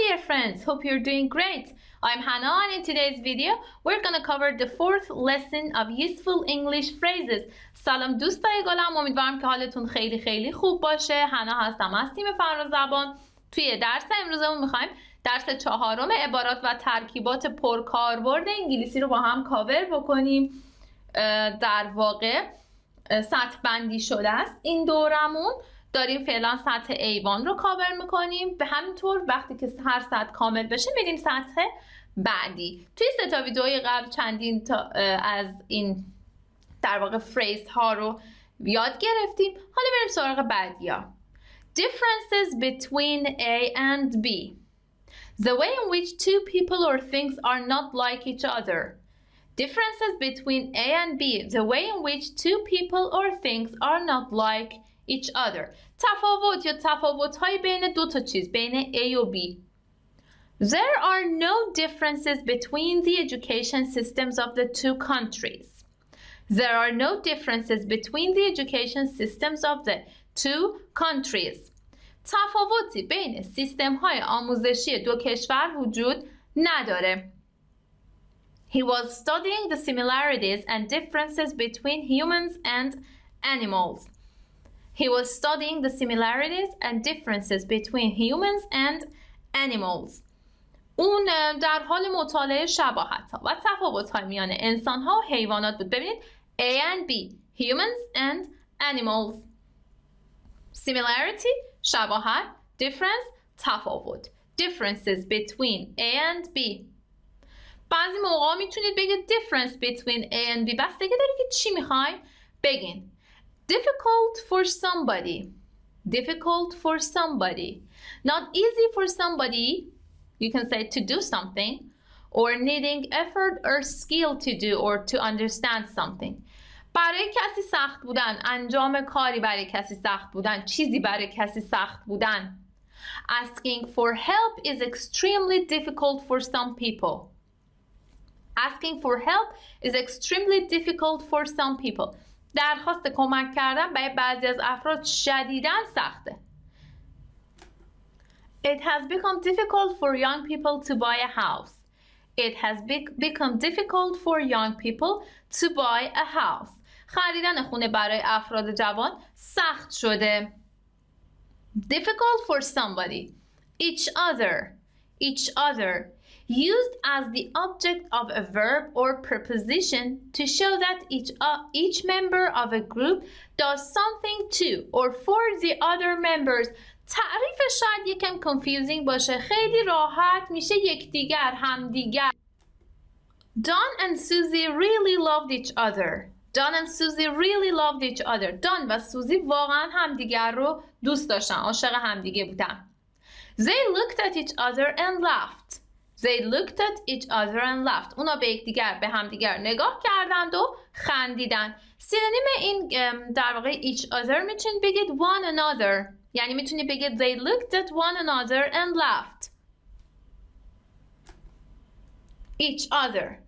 dear friends, hope you're doing great. I'm Hannah and in today's video we're gonna cover the fourth lesson of useful English phrases. سلام دوستای گلم، امیدوارم که حالتون خیلی خیلی خوب باشه. حنا هستم از تیم برای زبان. توی درس امروزمون میخوایم درس چهارم عبارات و ترکیبات پرکاربرد انگلیسی رو با هم کاور بکنیم. در واقع سطح بندی شده است این دورمون. داریم فعلا سطح A1 رو کاور میکنیم. به همین طور وقتی که هر سطح کامل بشه میریم سطح بعدی. توی سه تا ویدئوی قبل چندین تا از این در واقع فریز ها رو یاد گرفتیم. حالا بریم سراغ بعدی ها. Differences between A and B. The way in which two people or things are not like each other. Differences between A and B. The way in which two people or things are not like each other. تفاوت یا تفاوت‌های بین دو تا چیز، بین A و B. There are no differences between the education systems of the two countries. There are no differences between the education systems of the two countries. تفاوتی بین سیستم‌های آموزشی دو کشور وجود نداره. He was studying the similarities and differences between humans and animals. He was studying the similarities and differences between humans and animals. اون در حال مطالعه شباهت‌ها و تفاوت‌های میان انسان‌ها و حیوانات بود. ببینید A and B, humans and animals. Similarity شباهت، difference تفاوت. Differences between A and B. بعضی موقع میتونید بگید difference between A and B. بستگی داره که چی میخواین بگین. Difficult for somebody. Difficult for somebody. Not easy for somebody. You can say to do something. Or needing effort or skill to do or to understand something. برای کسی سخت بودن، انجام کاری برای کسی سخت بودن، چیزی برای کسی سخت بودن. Asking for help is extremely difficult for some people. Asking for help is extremely difficult for some people. درخواست کمک کردن برای بعضی از افراد شدیداً سخته. It has become difficult for young people to buy a house. It has become difficult for young people to buy a house. خریدن خونه برای افراد جوان سخت شده. Difficult for somebody. Each other. Used as the object of a verb or preposition to show that each member of a group does something to or for the other members. تعریف شاید یکم confusing باشه. خیلی راحت میشه یکدیگر، همدیگر. Don and Susie really loved each other. Don and Susie really loved each other. Don و سوزی واقعا همدیگر رو دوست داشتن، عاشق همدیگه بودن. They looked at each other and laughed. They looked at each other and laughed. اونا به همدیگر نگاه کردند و خندیدن. سینونیم این در واقع each other میتونید بگید one another. یعنی میتونید بگید they looked at one another and laughed. Each other.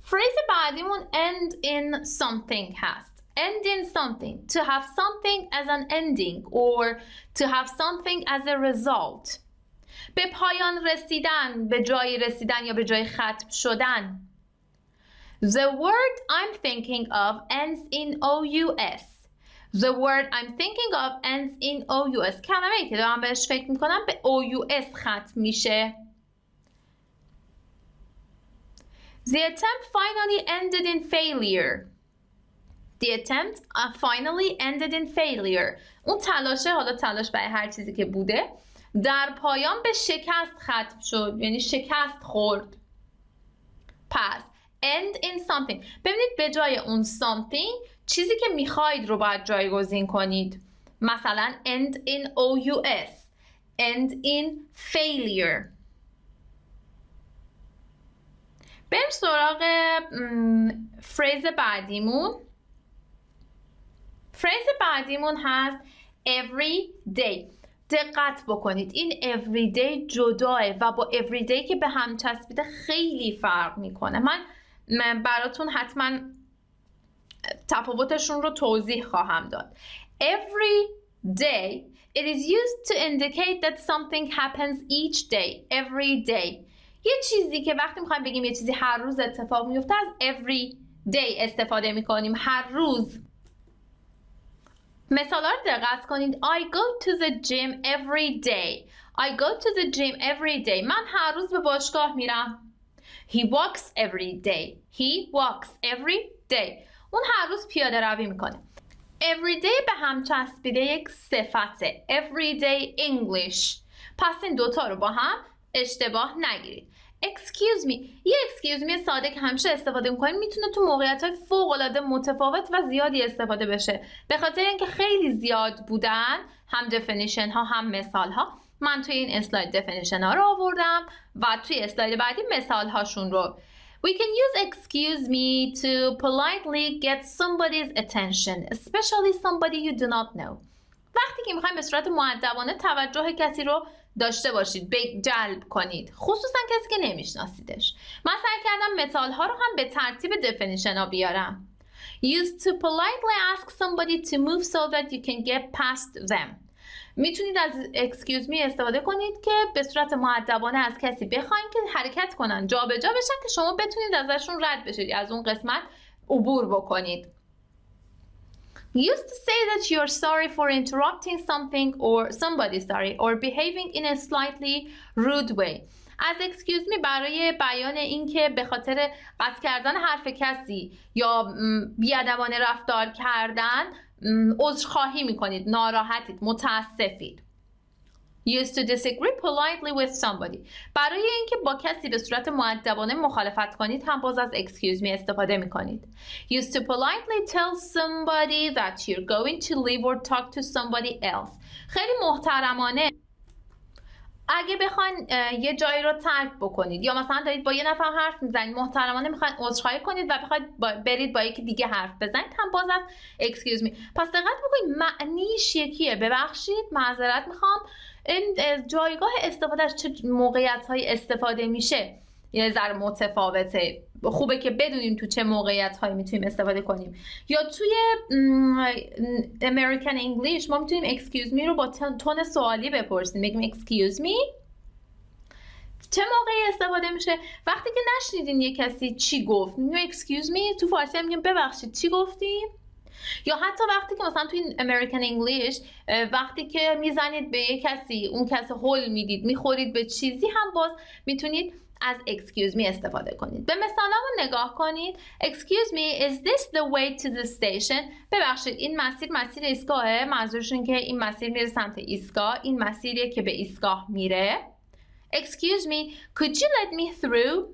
فریز بعدیمون end in something هست. End in something. To have something as an ending or to have something as a result. به پایان رسیدن، به جایی رسیدن یا به جای ختم شدن. The word I'm thinking of ends in OUS. The word I'm thinking of ends in OUS. کلمه‌ای که دارم بهش فکر میکنم به OUS ختم میشه. The attempt finally ended in failure. The attempt finally ended in failure. اون تلاشه، حالا تلاش برای هر چیزی که بوده، در پایان به شکست ختم شد، یعنی شکست خورد. پس end in something. ببینید به جای اون something چیزی که میخواید رو باید جایگزین کنید. مثلا end in OUS. End in failure. بریم سراغ فریز بعدیمون. فریز بعدیمون هست every day. دقت بکنید این everyday جداه و با everyday که به هم چسبیده خیلی فرق میکنه. من براتون حتما تفاوتشون رو توضیح خواهم داد. Every day It is used to indicate that something happens each day, every day. یه چیزی که وقتی میخوایم بگیم یه چیزی هر روز اتفاق میفته از every day استفاده میکنیم. هر روز. مثالا رو دقت کنید. I go to the gym every day. I go to the gym every day. من هر روز به باشگاه میرم. He walks every day. He walks every day. اون هر روز پیاده روی میکنه. Everyday به هم چسبیده یک صفته. Everyday English. پس این دوتا رو با هم اشتباه نگیرید. Excuse me. یه excuse me ساده که همیشه استفاده میکنیم میتونه تو موقعیت‌های فوق‌العاده متفاوت و زیادی استفاده بشه. به خاطر اینکه خیلی زیاد بودن، هم definition ها هم مثال ها. من توی این اسلاید definition ها رو آوردم و توی اسلاید بعدی مثال هاشون رو. We can use excuse me to politely get somebody's attention, especially somebody you do not know. وقتی که میخوایم به صورت مؤدبانه توجه کسی رو داشته باشید، جلب کنید، خصوصا کسی که نمیشناسیدش. من سعی کردم مثال ها رو هم به ترتیب definition ها بیارم. Use to politely ask somebody to move so that you can get past them. میتونید از excuse me استفاده کنید که به صورت مؤدبانه از کسی بخواید که حرکت کنن، جابجا بشن که شما بتونید ازشون رد بشید، از اون قسمت عبور بکنید. Used to say that you're sorry for interrupting something or somebody or behaving in a slightly rude way. از excuse me برای بیان اینکه به خاطر قطع کردن حرف کسی یا بی‌ادبانه رفتار کردن عذرخواهی میکنید، ناراحتید، متاسفید. Used to disagree politely with somebody. برای اینکه با کسی به صورت مؤدبانه مخالفت کنید هم باز از excuse me استفاده میکنید. Used to politely tell somebody that you're going to leave or talk to somebody else. خیلی محترمانه اگه بخواین یه جایی رو ترک بکنید یا مثلا دارید با یه نفر حرف میزنید، محترمانه میخواین عذرخواهی کنید و بخواید برید با یکی دیگه حرف بزنید هم باز از excuse me. پس دقت بکنید معنیش یکیه. ببخشید، معذرت میخوام. این جایگاه استفادهش چه موقعیت‌هایی استفاده میشه یه ذره متفاوته. خوبه که بدونیم تو چه موقعیت‌هایی میتونیم استفاده کنیم. یا توی American English ما میتونیم excuse me رو با تون سوالی بپرسیم. بگیم excuse me. چه موقعی استفاده میشه؟ وقتی که نشنیدین یه کسی چی گفت میگیم excuse me. تو فارسی هم میگیم ببخشید چی گفتی؟ یا حتی وقتی که مثلا توی American English وقتی که میزنید به یه کسی، اون کسی هول میدید، میخورید به چیزی، هم باز میتونید از excuse me استفاده کنید. به مثالمون نگاه کنید. Excuse me, is this the way to the station? ببخشید این مسیر ایستگاهه. منظورشون که این مسیر میره سمت ایستگاه، این مسیریه که به ایستگاه میره. Excuse me, could you let me through?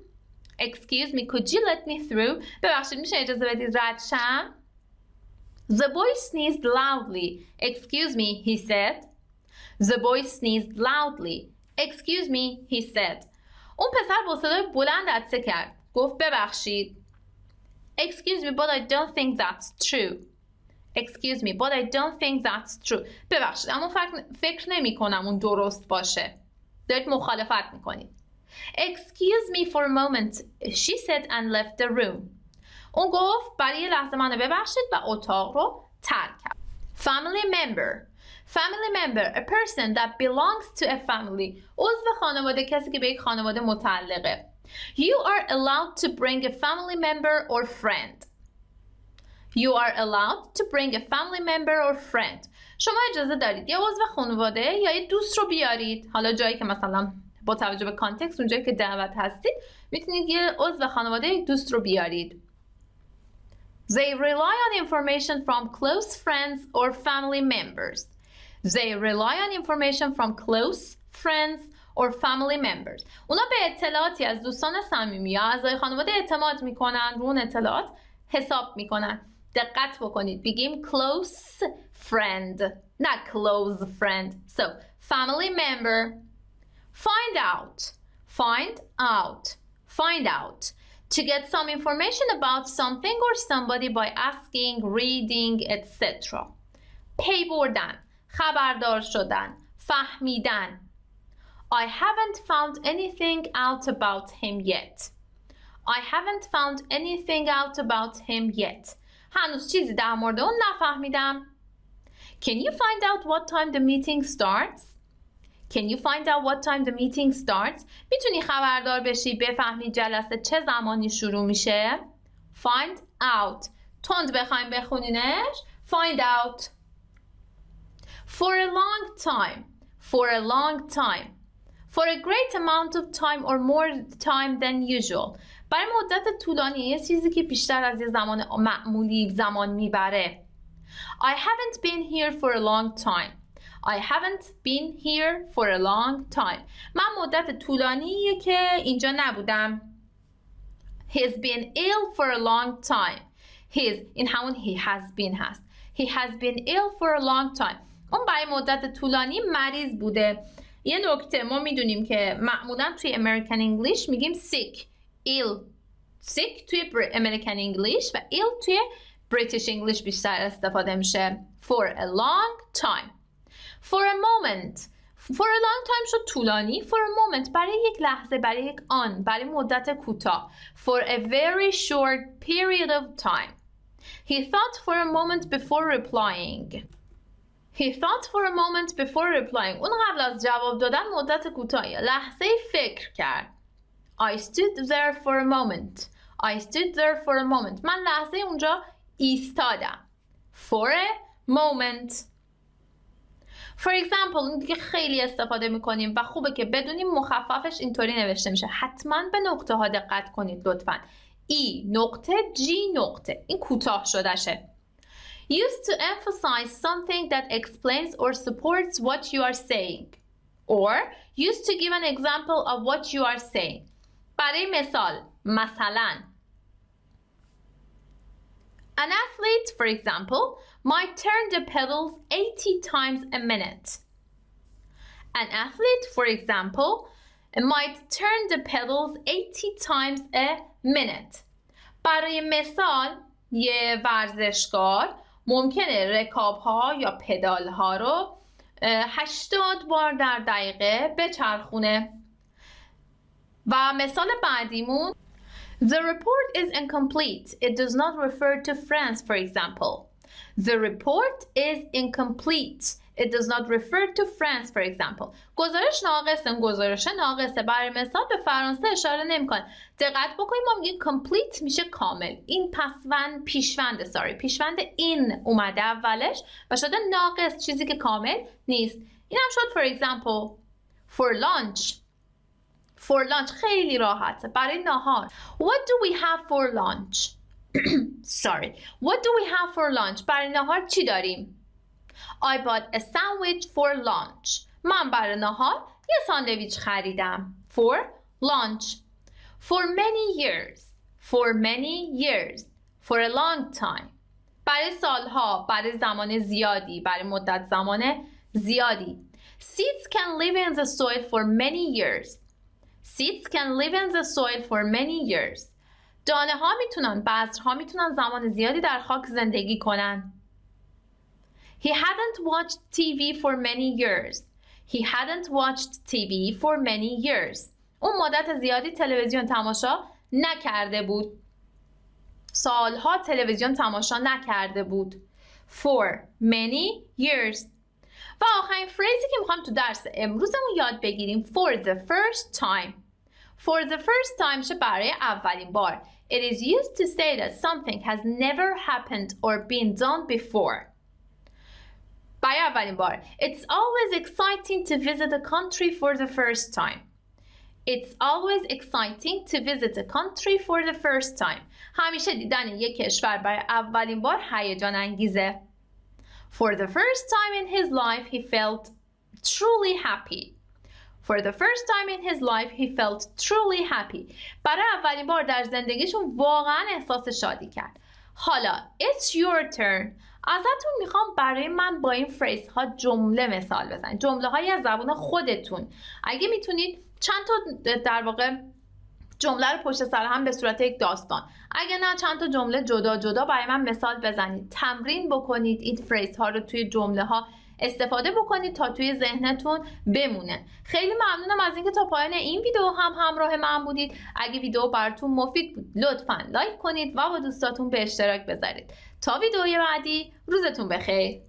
Excuse me, could you let me through? ببخشید میشه اجازه بدید رد شم؟ The boy sneezed loudly. Excuse me, he said. The boy sneezed loudly. Excuse me, he said. اون پسر با صدای بلند عطسه کرد. گفت ببخشید. Excuse me, but I don't think that's true. Excuse me, but I don't think that's true. ببخشید اما فکر نمی کنم اون درست باشه. دارید مخالفت میکنید. Excuse me for a moment, she said and left the room. اون گفت برای یه لحظه منو ببخشید و اتاق رو ترک کرد. Family member. Family member, a person that belongs to a family. عضو خانواده، کسی که به یک خانواده متعلقه. You are allowed to bring a family member or friend. You are allowed to bring a family member or friend. شما اجازه دارید یه عضو خانواده یا یه دوست رو بیارید. حالا جایی که مثلا با توجه به کانتکست اونجایی که دعوت هستید میتونید یه عضو خانواده یک دوست رو بیارید. They rely on information from close friends or family members. They rely on information from close friends or family members. اونا به اطلاعاتی از دوستان صمیمی یا اعضای خانواده اعتماد میکنن، رو اون اطلاعات حساب میکنن. دقت بکنید بگیم close friend، نه close friend. So family member. Find out. Find out. Find out. To get some information about something or somebody by asking, reading, etc. پی بردن، خبردار شدن، فهمیدن. I haven't found anything out about him yet. I haven't found anything out about him yet. هنوز چیزی در مورد اون نفهمیدم. Can you find out what time the meeting starts? Can you find out what time the meeting starts? میتونی خبردار بشی بفهمی جلسه چه زمانی شروع میشه؟ Find out. تند بخوایم بخونینش. Find out. For a long time. For a long time. For a great amount of time or more time than usual. برای مدت طولانی، یه چیزی که بیشتر از یه زمان معمولی زمان میبره. I haven't been here for a long time. I haven't been here for a long time. من muddat طولانیه که اینجا نبودم. He's been ill for a long time. این همون he has been هست. He has been ill for a long time. اون برای مدت طولانی مریض بوده. یه نکته ما میدونیم که معمولا توی American English میگیم sick, ill. sick توی American English و ill توی British English بیشتر استفاده میشه. For a long time. For a moment. For a long time شد طولانی. For a moment برای یک لحظه، برای یک آن، برای مدت کوتاه. For a very short period of time. He thought for a moment before replying. He thought for a moment before replying. اون قبل از جواب دادن مدت کوتاهی لحظه فکر کرد. I stood there for a moment. I stood there for a moment. من لحظه اونجا ایستادم. For a moment. For example اون دیگه خیلی استفاده میکنیم و خوبه که بدونیم مخففش اینطوری نوشته میشه. حتما به نقطه ها دقت کنید لطفاً. E نقطه G نقطه. این کوتاه شدهشه. Used to emphasize something that explains or supports what you are saying. Or used to give an example of what you are saying. برای مثال مثلا An athlete, for example, might turn the pedals 80 times a minute. An athlete, for example, might turn the pedals 80 times a minute. برای مثال یه ورزشکار ممکنه رکاب‌ها یا پدال‌ها رو 80 بار در دقیقه بچرخونه. و مثال بعدیمون The report is incomplete. It does not refer to France, for example. The report is incomplete. It does not refer to France, for example. گزارش ناقصه. گزارش ناقصه. برای مثال به فرانسه اشاره نمی‌کنه. دقت بکنید ما میگیم complete میشه کامل. این پیشوند این اومده اولش و شده ناقص، چیزی که کامل نیست. این هم شد for example. For lunch. For lunch خیلی راحته. برای نهار. What do we have for lunch? Sorry. What do we have for lunch? برای نهار چی داریم؟ I bought a sandwich for lunch. من برای نهار یه ساندویچ خریدم. For lunch. For many years. For many years. For a long time. برای سالها، برای زمان زیادی، برای مدت زمان زیادی. Seeds can live in the soil for many years. Seeds can live in the soil for many years. دانه ها میتونن، بذرها میتونن زمان زیادی در خاک زندگی کنن. He hadn't watched TV for many years. He hadn't watched TV for many years. اون مدت زیادی تلویزیون تماشا نکرده بود. سالها تلویزیون تماشا نکرده بود. For many years. و آخرین فریزی که میخوام تو درس امروزمون یاد بگیریم for the first time. For the first time میشه برای اولین بار. It is used to say that something has never happened or been done before. برای اولین بار. It's always exciting to visit a country for the first time. It's always exciting to visit a country for the first time. همیشه دیدن یک کشور برای اولین بار هیجان انگیزه. For the first time in his life he felt truly happy. For the first time in his life he felt truly happy. برای اولین بار در زندگیشون واقعا احساس شادی کرد. حالا it's your turn. ازتون میخوام برای من با این فریز ها جمله مثال بزنید. جمله های از زبان خودتون. اگه میتونید چند تا در واقع جمله رو پشت سر هم به صورت یک داستان، اگه نه چند تا جمله جدا جدا برای من مثال بزنید. تمرین بکنید این فریز ها رو توی جمله ها استفاده بکنید تا توی ذهنتون بمونه. خیلی ممنونم از اینکه تا پایان این ویدیو هم همراه من بودید. اگه ویدیو براتون مفید بود لطفاً لایک کنید و با دوستاتون به اشتراک بذارید. تا ویدیوی بعدی روزتون بخیر.